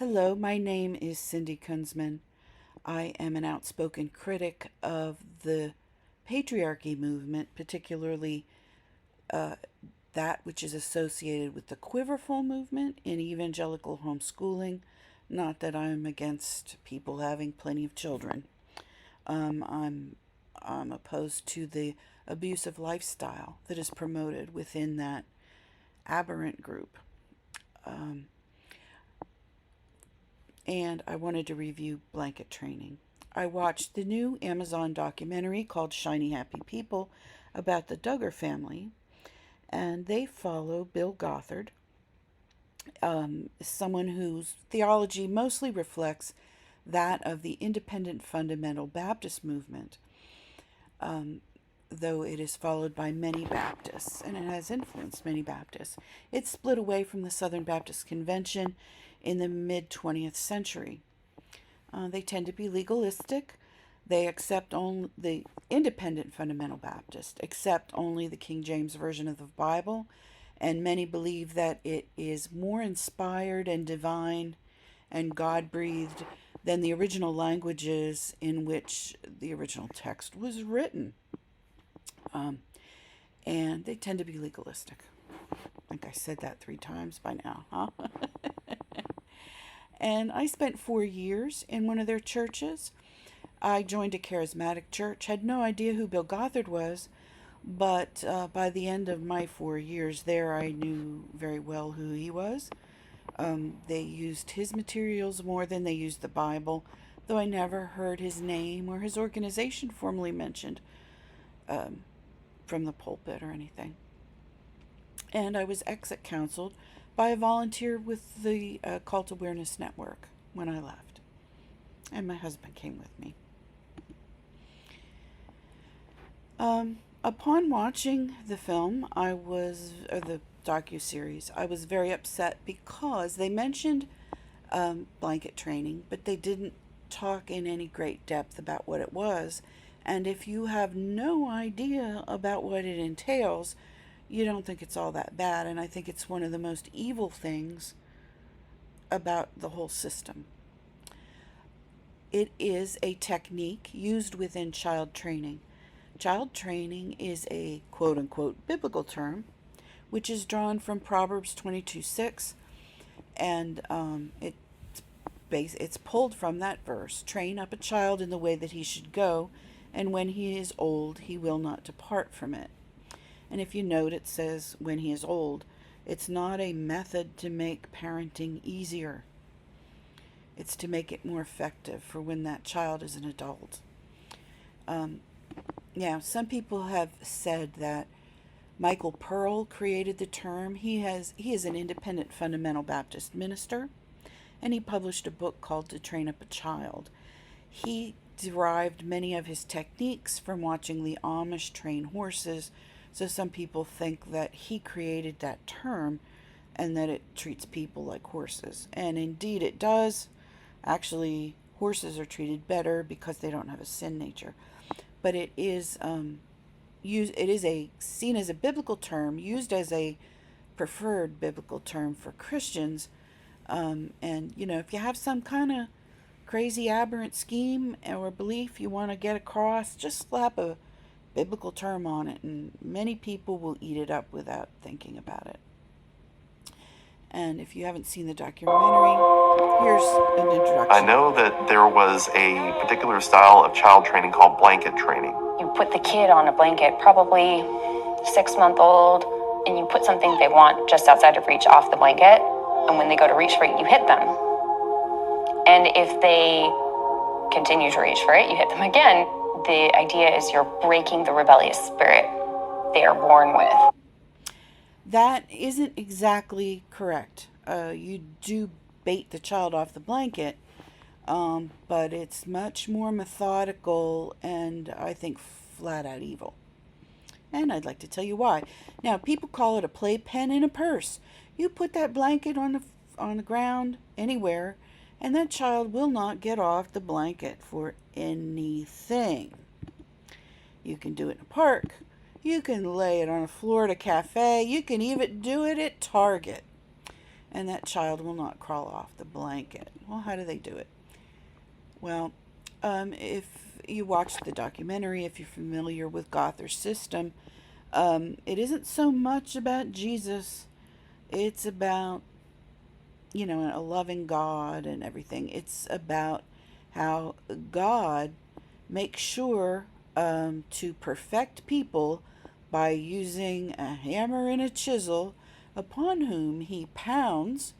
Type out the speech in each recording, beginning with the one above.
Hello, my name is Cindy Kunzman. I am an outspoken critic of the patriarchy movement, particularly uh, that which is associated with the quiverful movement in evangelical homeschooling. Not that I'm against people having plenty of children. I'm opposed to the abusive lifestyle that is promoted within that aberrant group. Um, and I wanted to review blanket training. I watched the new Amazon documentary called Shiny Happy People about the Duggar family, and they follow Bill Gothard, someone whose theology mostly reflects that of the independent fundamental Baptist movement, um, though it is followed by many Baptists, and it has influenced many Baptists. It split away from the Southern Baptist Convention in the mid 20th century. They tend to be legalistic. They accept only the independent fundamental Baptist, accept only the King James Version of the Bible, and many believe that it is more inspired and divine and God breathed than the original languages in which the original text was written. Um, and they tend to be legalistic. I think I said that 3 times by now, huh? And I spent 4 years in one of their churches. I joined a charismatic church, had no idea who Bill Gothard was, but by the end of my 4 years there, I knew very well who he was. They used his materials more than they used the Bible, though I never heard his name or his organization formally mentioned um, from the pulpit or anything. And I was exit counseled by a volunteer with the Cult Awareness Network when I left. And my husband came with me. Upon watching the film, or the docu-series, I was very upset because they mentioned blanket training, but they didn't talk in any great depth about what it was. And if you have no idea about what it entails, you don't think it's all that bad. And I think it's one of the most evil things about the whole system. It is a technique used within child training. Child training is a quote unquote biblical term, which is drawn from Proverbs 22:6, and it's pulled from that verse. Train up a child in the way that he should go, and when he is old, he will not depart from it. And if you note, it says when he is old. It's not a method to make parenting easier. It's to make it more effective for when that child is an adult. Some people have said that Michael Pearl created the term. He is an independent fundamental Baptist minister, and he published a book called To Train Up a Child. He derived many of his techniques from watching the Amish train horses, so some people think that he created that term and that it treats people like horses. And indeed it does. Actually, horses are treated better because they don't have a sin nature. But it is seen as a biblical term, used as a preferred biblical term for Christians. And if you have some kind of crazy aberrant scheme or belief you want to get across, just slap a biblical term on it, and many people will eat it up without thinking about it. And if you haven't seen the documentary, here's an introduction. I know that there was a particular style of child training called blanket training. You put the kid on a blanket, probably 6-month-old, and you put something they want just outside of reach off the blanket, and when they go to reach for it, you hit them. And if they continue to reach for it, you hit them again. The idea is you're breaking the rebellious spirit they are born with. That isn't exactly correct. You do bait the child off the blanket, but it's much more methodical and I think flat out evil. And I'd like to tell you why. Now, people call it a playpen in a purse. You put that blanket on the ground anywhere, and that child will not get off the blanket for anything. You can do it in a park. You can lay it on a floor at a cafe. You can even do it at Target. and that child will not crawl off the blanket. Well, how do they do it? Well, if you watch the documentary, if you're familiar with Gothard's system, it isn't so much about Jesus. It's about, a loving God and everything. It's about how God makes sure to perfect people by using a hammer and a chisel, upon whom he pounds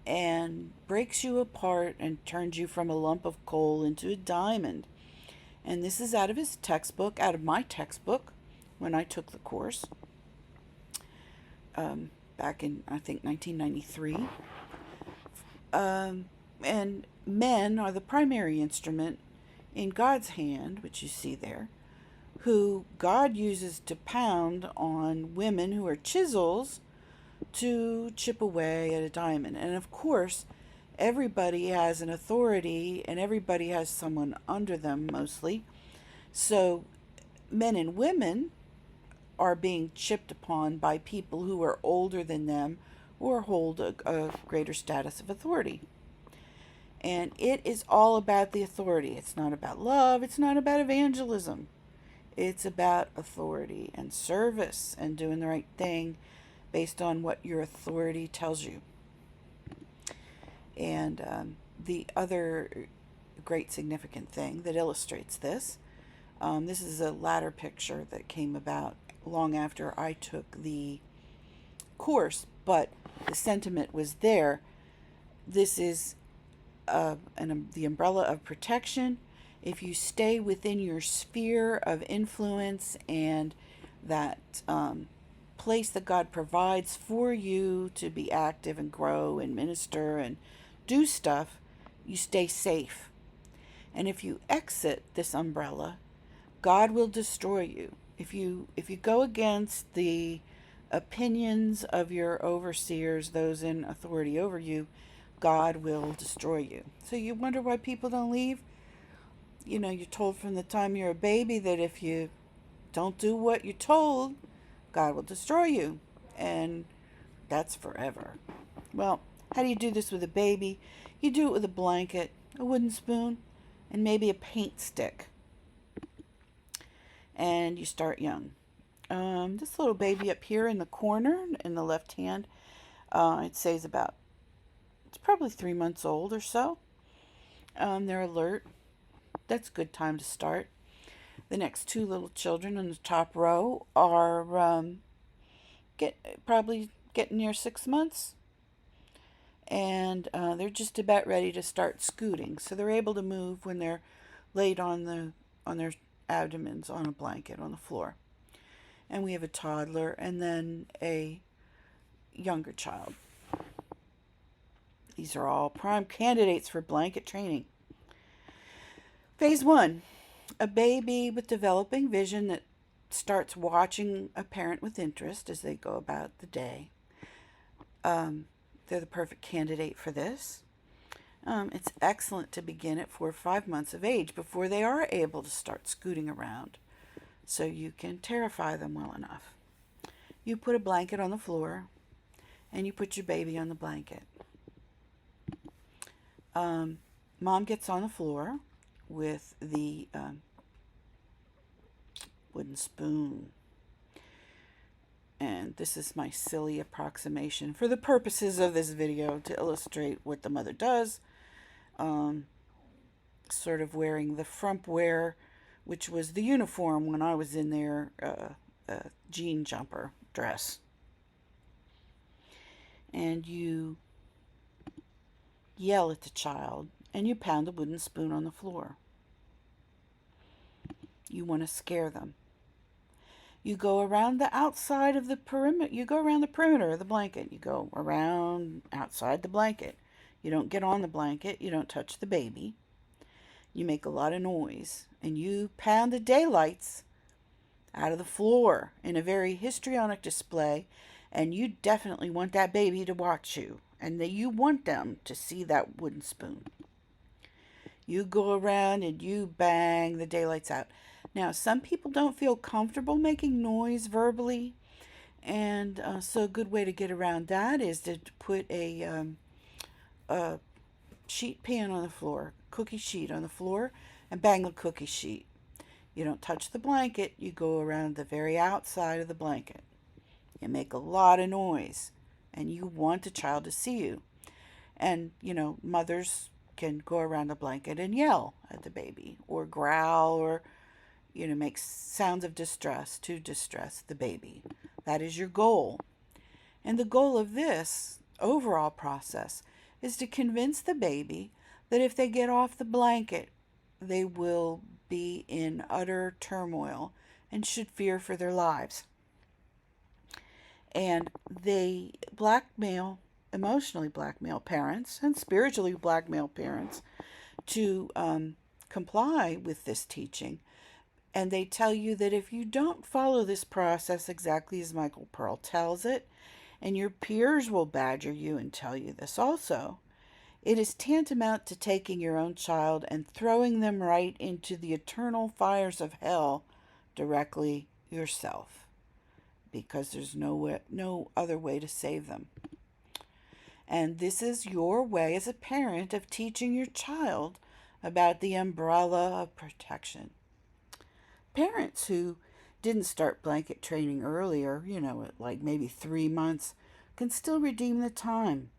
and breaks you apart and turns you from a lump of coal into a diamond. And this is out of his textbook, out of my textbook, when I took the course, back in, I think, 1993. And men are the primary instrument in God's hand, which you see there, who God uses to pound on women who are chisels to chip away at a diamond. And of course, everybody has an authority and everybody has someone under them mostly. So men and women are being chipped upon by people who are older than them or hold a greater status of authority. And it is all about the authority. It's not about love. It's not about evangelism. It's about authority and service and doing the right thing based on what your authority tells you. And the other great significant thing that illustrates this, this is a latter picture that came about long after I took the course, but the sentiment was there. This is the umbrella of protection. If you stay within your sphere of influence and that place that God provides for you to be active and grow and minister and do stuff, you stay safe. And if you exit this umbrella, God will destroy you. If you go against the opinions of your overseers, those in authority over you, God will destroy you. So you wonder why people don't leave? You're told from the time you're a baby that if you don't do what you're told, God will destroy you. And that's forever. Well, how do you do this with a baby? You do it with a blanket, a wooden spoon, and maybe a paint stick. And you start young. This little baby up here in the corner, in the left hand, it says it's probably 3 months old or so. They're alert. That's a good time to start. The next two little children in the top row are probably getting near 6 months. And they're just about ready to start scooting. So they're able to move when they're laid on their abdomens on a blanket on the floor. And we have a toddler and then a younger child. These are all prime candidates for blanket training. Phase 1, a baby with developing vision that starts watching a parent with interest as they go about the day. They're the perfect candidate for this. It's excellent to begin at 4 or 5 months of age before they are able to start scooting around, so you can terrify them well enough. You put a blanket on the floor and you put your baby on the blanket. Mom gets on the floor with the wooden spoon. And this is my silly approximation for the purposes of this video to illustrate what the mother does. Sort of wearing the frumpwear, which was the uniform when I was in there, jean jumper dress. And you yell at the child and you pound the wooden spoon on the floor. You want to scare them. You go around the outside of the perimeter. You go around the perimeter of the blanket. You go around outside the blanket. You don't get on the blanket. You don't touch the baby. You make a lot of noise. And you pound the daylights out of the floor in a very histrionic display. And you definitely want that baby to watch you. And that you want them to see that wooden spoon. You go around and you bang the daylights out. Now, some people don't feel comfortable making noise verbally, And so a good way to get around that is to put a sheet pan on the floor, cookie sheet on the floor, and bang the cookie sheet. You don't touch the blanket, you go around the very outside of the blanket. You make a lot of noise, and you want the child to see you. And, mothers can go around the blanket and yell at the baby, or growl, or, make sounds of distress to distress the baby. That is your goal. And the goal of this overall process is to convince the baby that if they get off the blanket, they will be in utter turmoil and should fear for their lives. And they emotionally blackmail parents and spiritually blackmail parents to comply with this teaching. And they tell you that if you don't follow this process exactly as Michael Pearl tells it, and your peers will badger you and tell you this also, it is tantamount to taking your own child and throwing them right into the eternal fires of hell directly yourself, because there's no other way to save them. And this is your way as a parent of teaching your child about the umbrella of protection. Parents who didn't start blanket training earlier, at like maybe 3 months, can still redeem the time,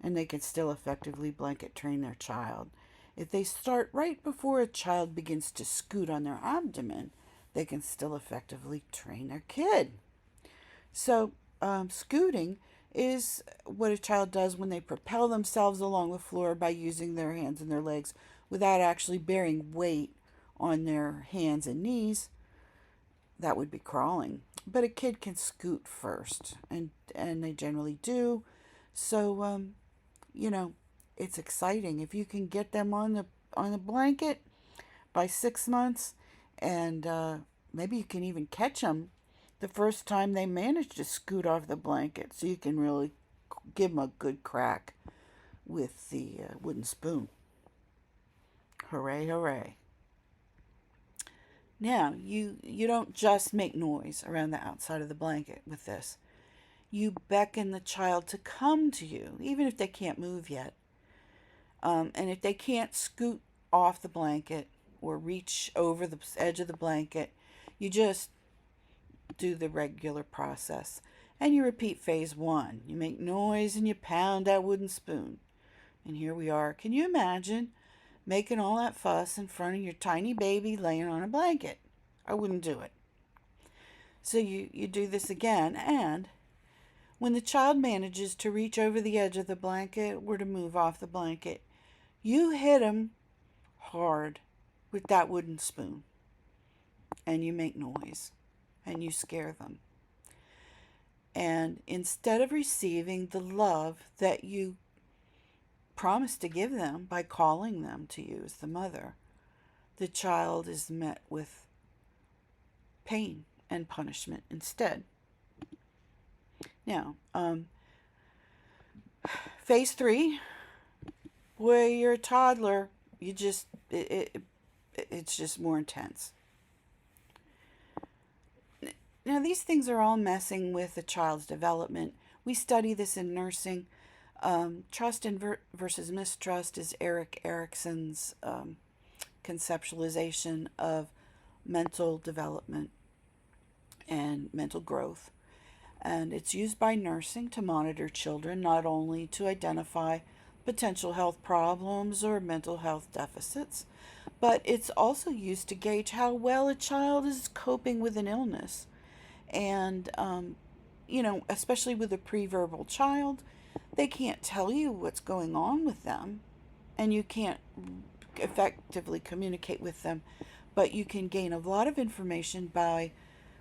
and they can still effectively blanket train their child. If they start right before a child begins to scoot on their abdomen, they can still effectively train their kid. So, scooting is what a child does when they propel themselves along the floor by using their hands and their legs without actually bearing weight on their hands and knees. That would be crawling. But a kid can scoot first, and they generally do. So, it's exciting if you can get them on the blanket by 6 months, and maybe you can even catch them the first time they manage to scoot off the blanket, so you can really give them a good crack with the wooden spoon. Hooray, hooray. Now, you don't just make noise around the outside of the blanket with this. You beckon the child to come to you, even if they can't move yet. And if they can't scoot off the blanket or reach over the edge of the blanket, you just do the regular process. And you repeat phase 1. You make noise and you pound that wooden spoon. And here we are. Can you imagine making all that fuss in front of your tiny baby laying on a blanket? I wouldn't do it. So you do this again, and when the child manages to reach over the edge of the blanket or to move off the blanket, you hit them hard with that wooden spoon, and you make noise, and you scare them. And instead of receiving the love that you promised to give them by calling them to you as the mother, the child is met with pain and punishment instead. Now, phase 3, boy, you're a toddler. It's just more intense. Now, these things are all messing with a child's development. We study this in nursing. Trust versus mistrust is Erik Erikson's conceptualization of mental development and mental growth. And it's used by nursing to monitor children, not only to identify potential health problems or mental health deficits, but it's also used to gauge how well a child is coping with an illness. And, especially with a pre-verbal child, they can't tell you what's going on with them, and you can't effectively communicate with them, but you can gain a lot of information by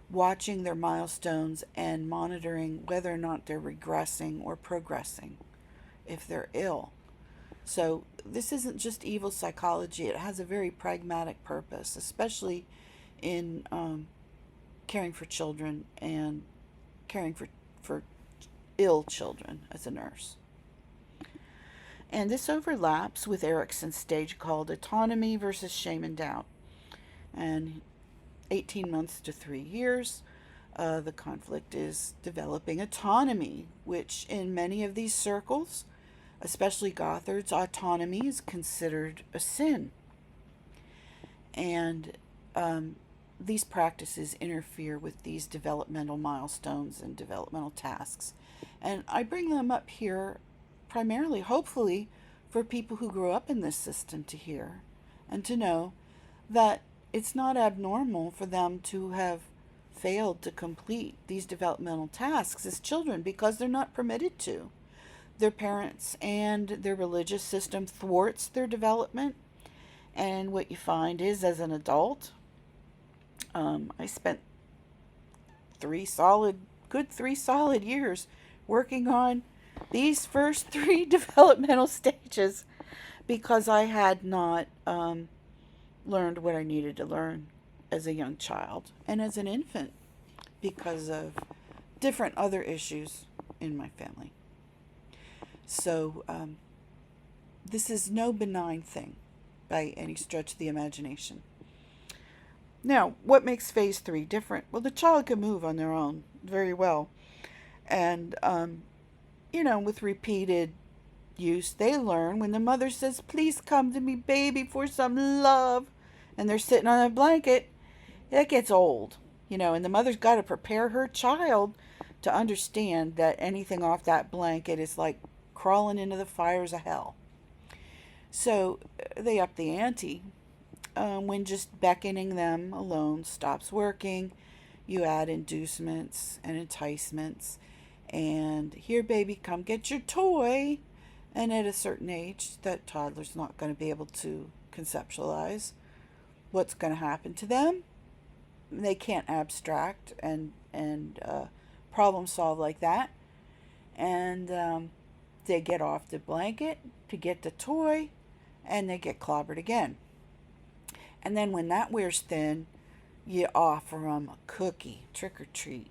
watching their milestones and monitoring whether or not they're regressing or progressing if they're ill. So this isn't just evil psychology. It has a very pragmatic purpose, especially in caring for children and caring for ill children as a nurse. And this overlaps with Erikson's stage called autonomy versus shame and doubt. And 18 months to 3 years, The conflict is developing autonomy, which in many of these circles, especially Gothard's, autonomy is considered a sin. And these practices interfere with these developmental milestones and developmental tasks. And I bring them up here primarily, hopefully, for people who grew up in this system to hear and to know that it's not abnormal for them to have failed to complete these developmental tasks as children because they're not permitted to. Their parents and their religious system thwarts their development. And what you find is, as an adult, I spent 3 solid years working on these first 3 developmental stages because I had not learned what I needed to learn as a young child and as an infant because of different other issues in my family. So this is no benign thing by any stretch of the imagination. Now, what makes phase 3 different? Well, the child can move on their own very well. And, with repeated use, they learn when the mother says, "Please come to me, baby, for some love," and they're sitting on a blanket, that gets old, and the mother's got to prepare her child to understand that anything off that blanket is like crawling into the fires of hell. So they up the ante. When just beckoning them alone stops working, you add inducements and enticements. And here, baby, come get your toy. And at a certain age, that toddler's not going to be able to conceptualize what's going to happen to them. They can't abstract and problem solve like that. And they get off the blanket to get the toy, and they get clobbered again. And then when that wears thin, you offer them a cookie, trick or treat.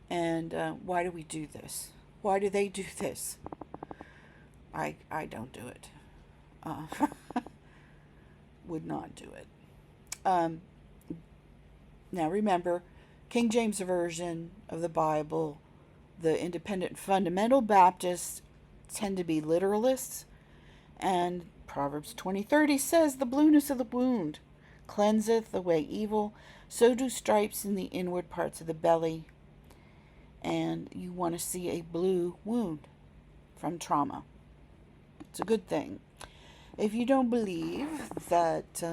And why do we do this? Why do they do this? I don't do it. Would not do it. Now remember, King James Version of the Bible, the independent fundamental Baptists tend to be literalists, and Proverbs 20:30 says, "The blueness of the wound cleanseth away evil, so do stripes in the inward parts of the belly." And you want to see a blue wound from trauma. It's a good thing. If you don't believe that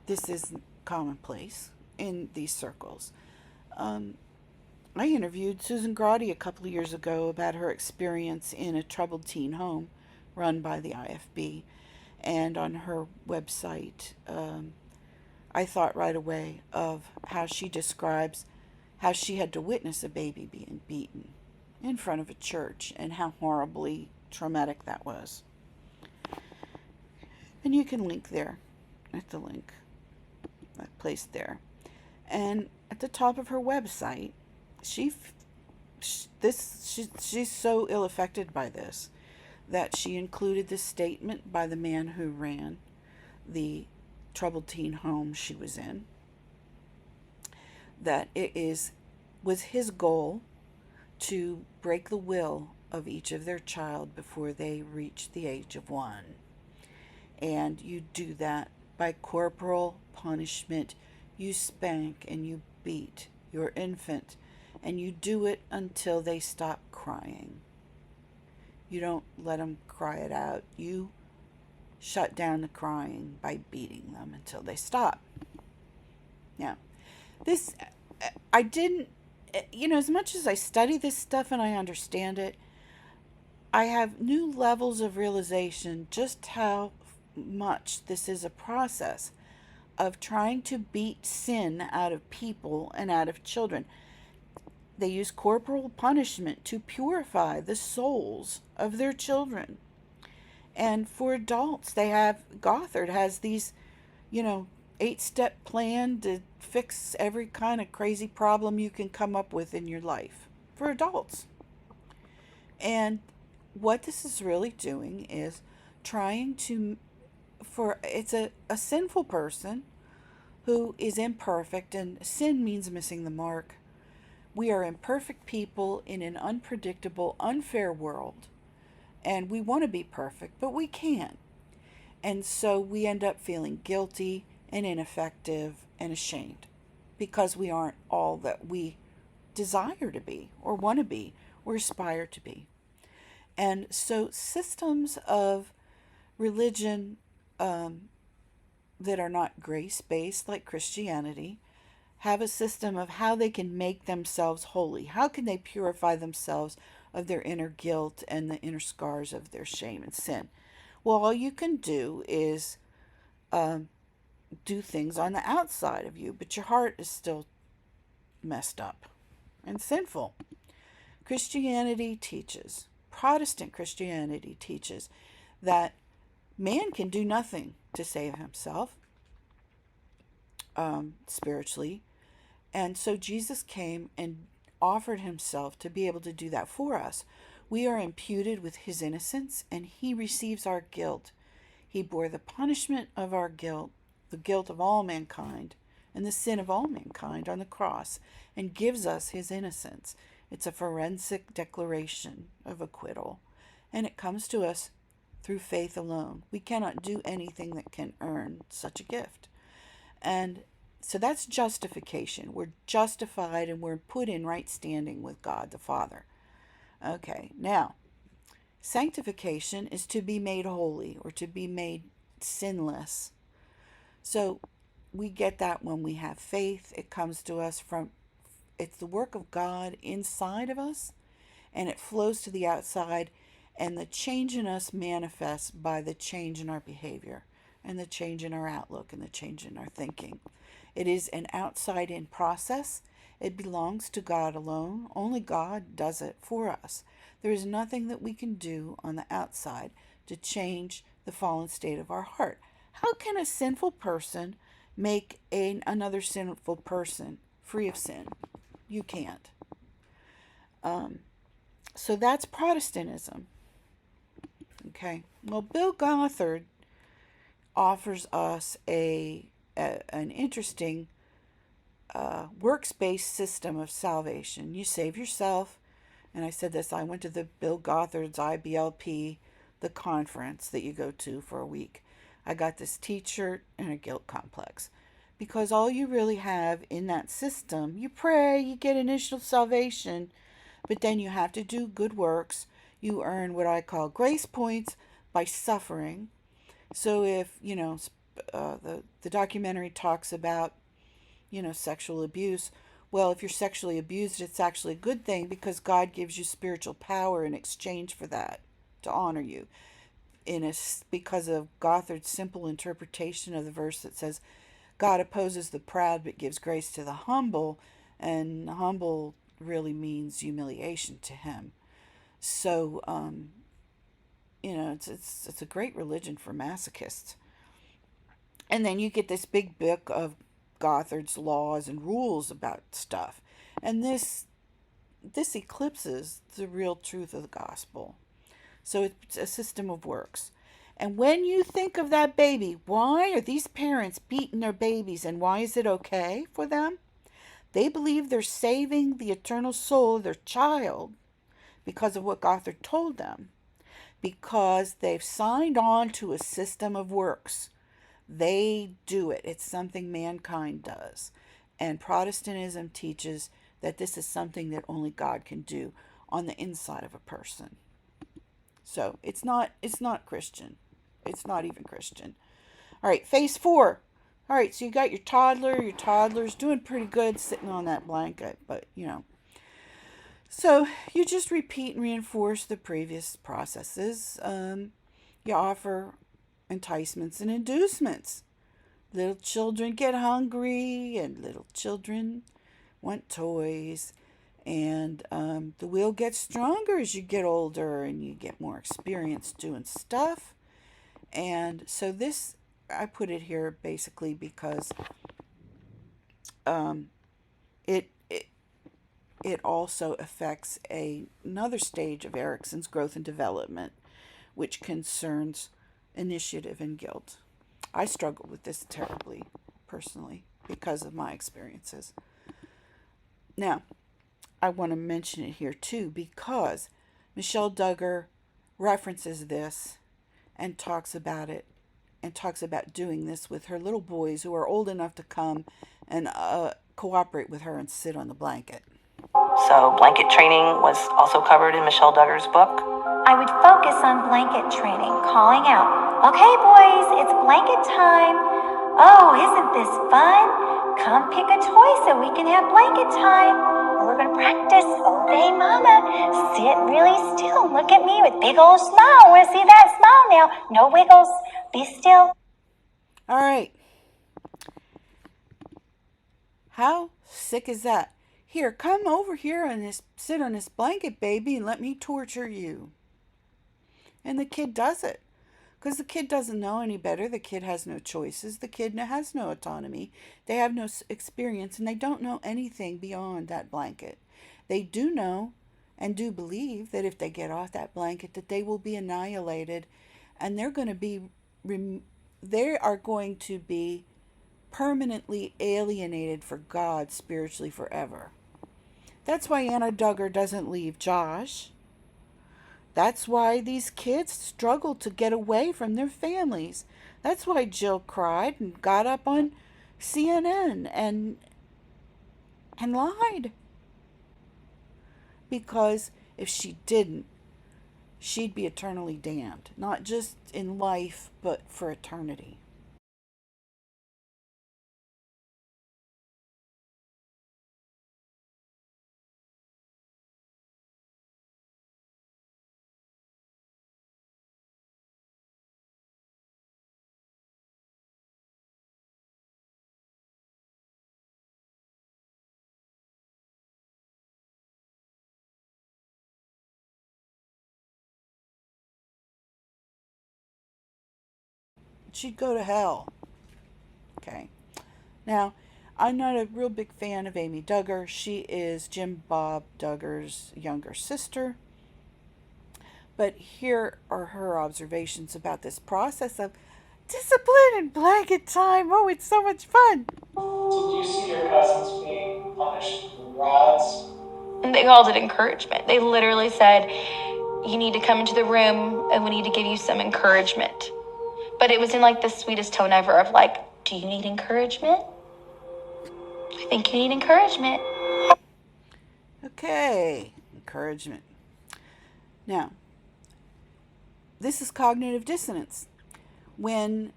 this is commonplace in these circles, I interviewed Suzanne a couple of years ago about her experience in a troubled teen home run by the IFB. And on her website, I thought right away of how she describes how she had to witness a baby being beaten in front of a church and how horribly traumatic that was. And you can link there at the link I placed there. And at the top of her website, she's so ill affected by this that she included this statement by the man who ran the troubled teen home she was in, that was his goal to break the will of each of their child before they reach the age of 1. And you do that by corporal punishment. You spank and you beat your infant, and you do it until they stop crying. You don't let them cry it out. You shut down the crying by beating them until they stop. Now, this, I didn't, as much as I study this stuff and I understand it, I have new levels of realization just how much this is a process of trying to beat sin out of people and out of children. They use corporal punishment to purify the souls of their children. And for adults, Gothard has these, 8-step plan to fix every kind of crazy problem you can come up with in your life for adults. And what this is really doing is trying to, it's a sinful person who is imperfect, and sin means missing the mark. We are imperfect people in an unpredictable, unfair world, and we want to be perfect, but we can't. And so we end up feeling guilty and ineffective and ashamed because we aren't all that we desire to be or want to be or aspire to be. And so systems of religion that are not grace-based like Christianity have a system of how they can make themselves holy. How can they purify themselves of their inner guilt and the inner scars of their shame and sin? Well, all you can do is do things on the outside of you, but your heart is still messed up and sinful. Protestant Christianity teaches that man can do nothing to save himself spiritually. And so Jesus came and offered himself to be able to do that for us. We are imputed with his innocence, and he receives our guilt. He bore the punishment of our guilt, the guilt of all mankind, and the sin of all mankind on the cross, and gives us his innocence. It's a forensic declaration of acquittal, and it comes to us through faith alone. We cannot do anything that can earn such a gift. And so that's justification. We're justified and we're put in right standing with God the Father. Okay, now, sanctification is to be made holy or to be made sinless. So we get that when we have faith. It comes to us it's the work of God inside of us, and it flows to the outside, and the change in us manifests by the change in our behavior and the change in our outlook and the change in our thinking. It is an outside-in process. It belongs to God alone. Only God does it for us. There is nothing that we can do on the outside to change the fallen state of our heart. How can a sinful person make another sinful person free of sin? You can't. So that's Protestantism. Okay. Well, Bill Gothard offers us an interesting works-based system of salvation. You save yourself, and I said this, I went to the Bill Gothard's IBLP, the conference that you go to for a week. I got this t-shirt and a guilt complex, because all you really have in that system, you pray, you get initial salvation, but then you have to do good works. You earn what I call grace points by suffering. So if, the documentary talks about, sexual abuse. Well, if you're sexually abused, it's actually a good thing because God gives you spiritual power in exchange for that, to honor you. Because of Gothard's simple interpretation of the verse that says, God opposes the proud but gives grace to the humble, and humble really means humiliation to him. So, it's a great religion for masochists. And then you get this big book of Gothard's laws and rules about stuff. And this eclipses the real truth of the gospel. So it's a system of works. And when you think of that baby, why are these parents beating their babies, and why is it okay for them? They believe they're saving the eternal soul of their child because of what Gothard told them, because they've signed on to a system of works. They do it. It's something mankind does. And Protestantism teaches that this is something that only God can do on the inside of a person. So it's not Christian. It's not even Christian. All right, phase 4. All right, so you got your toddler's doing pretty good sitting on that blanket, but So you just repeat and reinforce the previous processes. You offer enticements and inducements. Little children get hungry, and little children want toys. And the will gets stronger as you get older and you get more experience doing stuff. And so this, I put it here basically because it also affects another stage of Erickson's growth and development, which concerns initiative and guilt. I struggle with this terribly, personally. because of my experiences. Now, I want to mention it here too because Michelle Duggar references this and talks about it and talks about doing this with her little boys who are old enough to come and cooperate with her and sit on the blanket. So blanket training was also covered in Michelle Duggar's book. I would focus on blanket training, calling out, "Okay, boys, it's blanket time. Oh, isn't this fun? Come pick a toy so we can have blanket time. Or we're going to practice obey mama. Sit really still and look at me with big old smile. Want to see that smile now? No wiggles. Be still." All right. How sick is that? Here, come over here and sit on this blanket, baby, and let me torture you. And the kid does it. Because the kid doesn't know any better. The kid has no choices. The kid has no autonomy. They have no experience, and they don't know anything beyond that blanket. They do know and do believe that if they get off that blanket, that they will be annihilated, and they are going to be permanently alienated for God spiritually forever. That's why Anna Duggar doesn't leave Josh. That's why these kids struggle to get away from their families. That's why Jill cried and got up on CNN and lied. Because if she didn't, she'd be eternally damned. Not just in life, but for eternity. She'd go to hell. Okay. Now, I'm not a real big fan of Amy Duggar. She is Jim Bob Duggar's younger sister. But here are her observations about this process of discipline and blanket time. Oh, it's so much fun. Did you see your cousins being punished with rods? They called it encouragement. They literally said, "You need to come into the room and we need to give you some encouragement." But it was in like the sweetest tone ever of like, "Do you need encouragement? I think you need encouragement." Okay, encouragement. Now, this is cognitive dissonance. When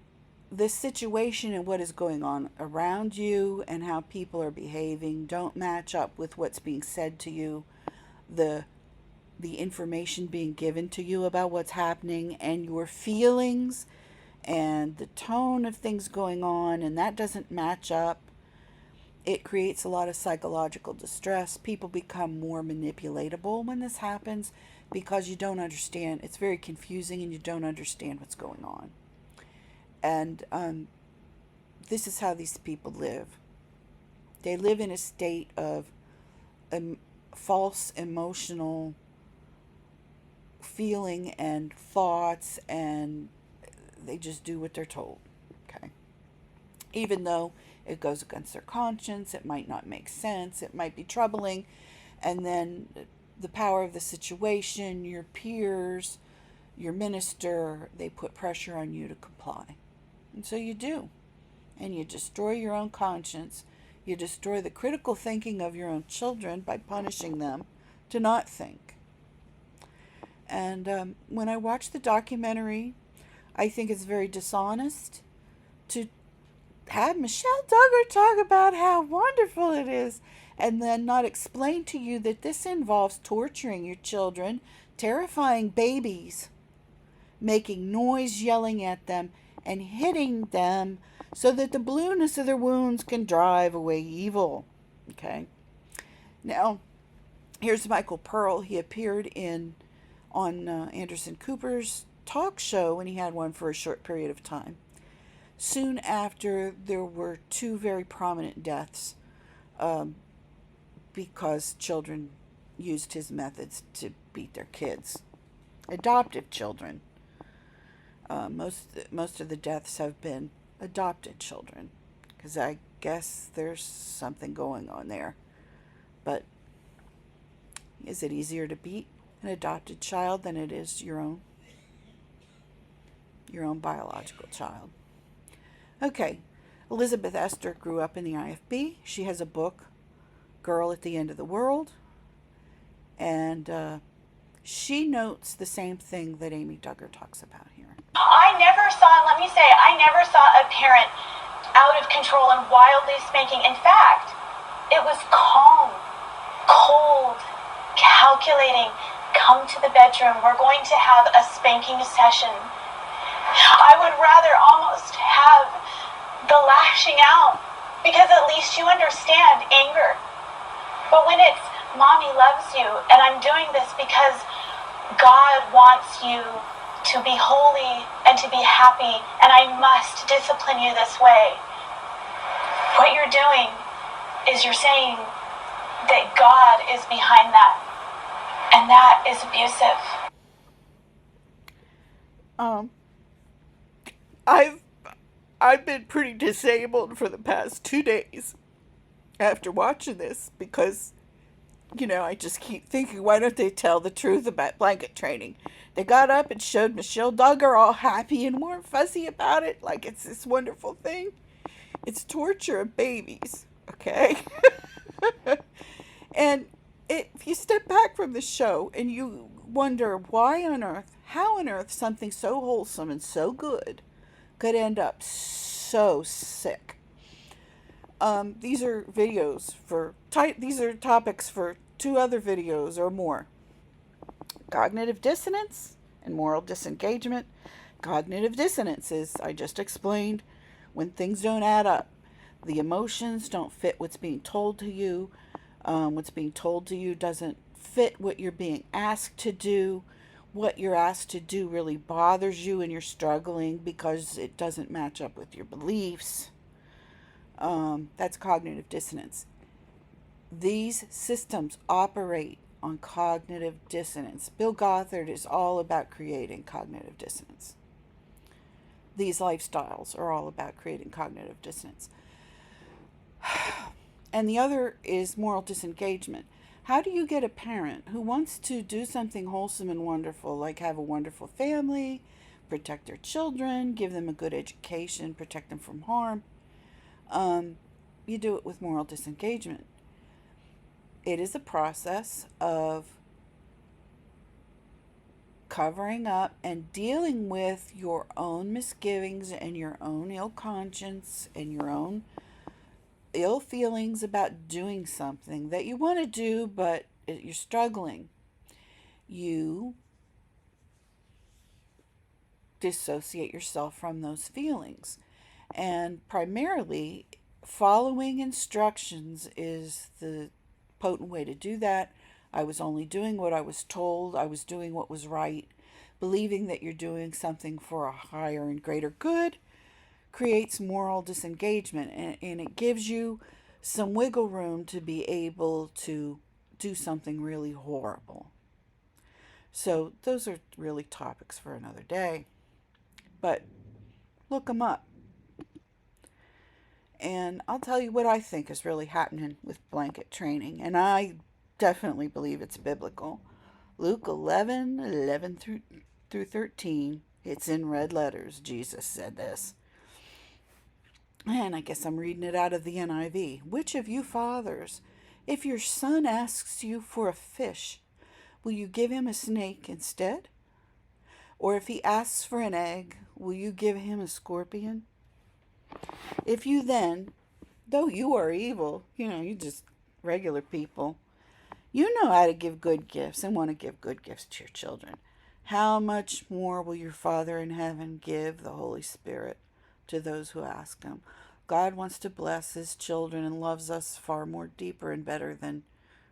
the situation and what is going on around you and how people are behaving don't match up with what's being said to you, the information being given to you about what's happening, and your feelings and the tone of things going on, and that doesn't match up, it creates a lot of psychological distress. People become more manipulatable when this happens because you don't understand. It's very confusing and you don't understand what's going on. And this is how these people live. They live in a state of false emotional feeling and thoughts, and they just do what they're told. Okay. Even though it goes against their conscience, it might not make sense, it might be troubling, and then the power of the situation, your peers, your minister, they put pressure on you to comply. And so you do. And you destroy your own conscience. You destroy the critical thinking of your own children by punishing them to not think. And when I watch the documentary, I think it's very dishonest to have Michelle Duggar talk about how wonderful it is and then not explain to you that this involves torturing your children, terrifying babies, making noise, yelling at them, and hitting them so that the blueness of their wounds can drive away evil. Okay? Now, here's Michael Pearl. He appeared on Anderson Cooper's talk show when he had one for a short period of time. Soon after, there were two very prominent deaths because children used his methods to beat their kids. Adoptive children. Most of the deaths have been adopted children, because I guess there's something going on there. But is it easier to beat an adopted child than it is your own biological child? Okay, Elizabeth Esther grew up in the IFB. She has a book, Girl at the End of the World, and she notes the same thing that Amy Duggar talks about here. I never saw a parent out of control and wildly spanking. In fact, it was calm, cold, calculating. Come to the bedroom. We're going to have a spanking session. I would rather almost have the lashing out, because at least you understand anger. But when it's mommy loves you and I'm doing this because God wants you to be holy and to be happy, and I must discipline you this way, what you're doing is you're saying that God is behind that, and that is abusive. I've been pretty disabled for the past 2 days after watching this, because I just keep thinking, why don't they tell the truth about blanket training? They got up and showed Michelle Duggar all happy and warm fuzzy about it, like it's this wonderful thing. It's torture of babies, okay? And if you step back from the show and you wonder how on earth something so wholesome and so good could end up so sick. These are topics for 2 other videos or more. Cognitive dissonance and moral disengagement. Cognitive dissonance is, I just explained, when things don't add up. The emotions don't fit what's being told to you. What's being told to you doesn't fit what you're being asked to do. What you're asked to do really bothers you and you're struggling because it doesn't match up with your beliefs. That's cognitive dissonance. These systems operate on cognitive dissonance. Bill Gothard is all about creating cognitive dissonance. These lifestyles are all about creating cognitive dissonance. And the other is moral disengagement. How do you get a parent who wants to do something wholesome and wonderful, like have a wonderful family, protect their children, give them a good education, protect them from harm? You do it with moral disengagement. It is a process of covering up and dealing with your own misgivings and your own ill conscience and your own ill feelings about doing something that you want to do, but you're struggling. You dissociate yourself from those feelings. And primarily, following instructions is the potent way to do that. I was only doing what I was told. I was doing what was right. Believing that you're doing something for a higher and greater good creates moral disengagement, and it gives you some wiggle room to be able to do something really horrible. So those are really topics for another day, but look them up. And I'll tell you what I think is really happening with blanket training, and I definitely believe it's biblical. Luke 11 through 13, it's in red letters. Jesus said this. And I guess I'm reading it out of the NIV. Which of you fathers, if your son asks you for a fish, will you give him a snake instead? Or if he asks for an egg, will you give him a scorpion? If you then, though you are evil, you just regular people, you know how to give good gifts and want to give good gifts to your children, how much more will your Father in heaven give the Holy Spirit to those who ask him? God wants to bless his children and loves us far more deeper and better than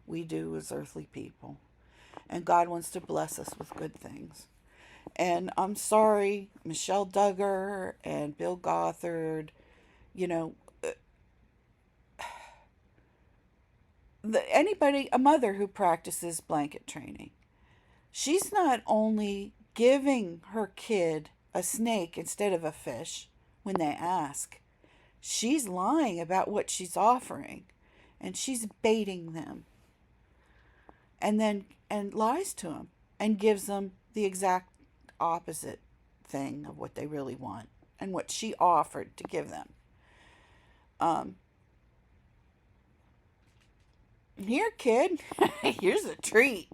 we do as earthly people. And God wants to bless us with good things. And I'm sorry, Michelle Duggar and Bill Gothard, a mother who practices blanket training, she's not only giving her kid a snake instead of a fish when they ask, she's lying about what she's offering, and she's baiting them, and lies to them and gives them the exact opposite thing of what they really want and what she offered to give them. Here, kid, here's a treat.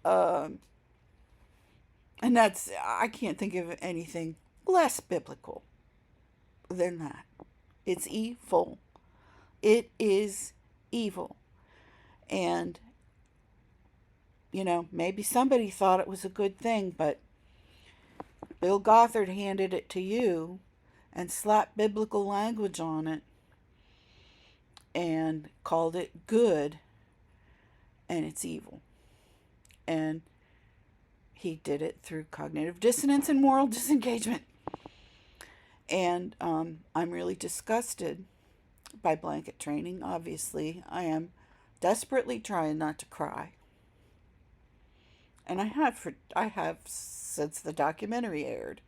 And I can't think of anything less biblical than that. It's evil. It is evil. And, maybe somebody thought it was a good thing, but Bill Gothard handed it to you and slapped biblical language on it and called it good, and it's evil. And he did it through cognitive dissonance and moral disengagement. And I'm really disgusted by blanket training. Obviously, I am desperately trying not to cry. And I have since the documentary aired.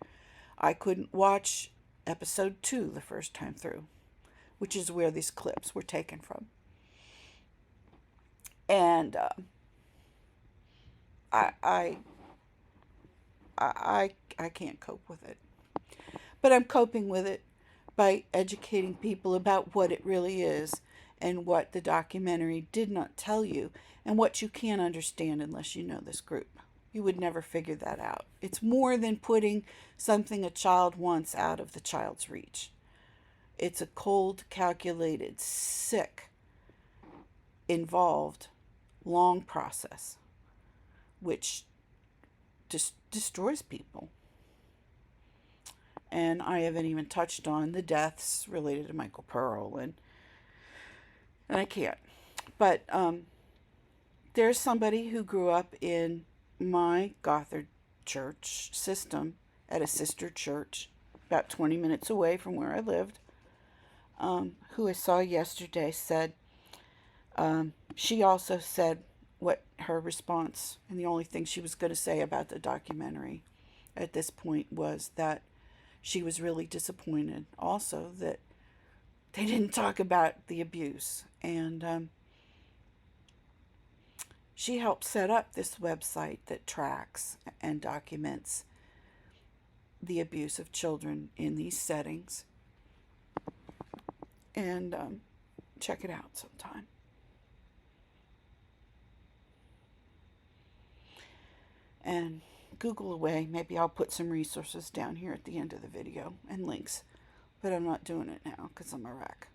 I couldn't watch episode 2 the first time through, which is where these clips were taken from. And I can't cope with it. But I'm coping with it by educating people about what it really is and what the documentary did not tell you and what you can't understand unless you know this group. You would never figure that out. It's more than putting something a child wants out of the child's reach. It's a cold, calculated, sick, involved, long process which destroys people. And I haven't even touched on the deaths related to Michael Pearl, and I can't. But there's somebody who grew up in my Gothard church system at a sister church about 20 minutes away from where I lived, who I saw yesterday, said, she also said what her response, and the only thing she was going to say about the documentary at this point was that she was really disappointed also that they didn't talk about the abuse. And she helped set up this website that tracks and documents the abuse of children in these settings. And check it out sometime. And Google away. Maybe I'll put some resources down here at the end of the video and links. But I'm not doing it now because I'm a wreck.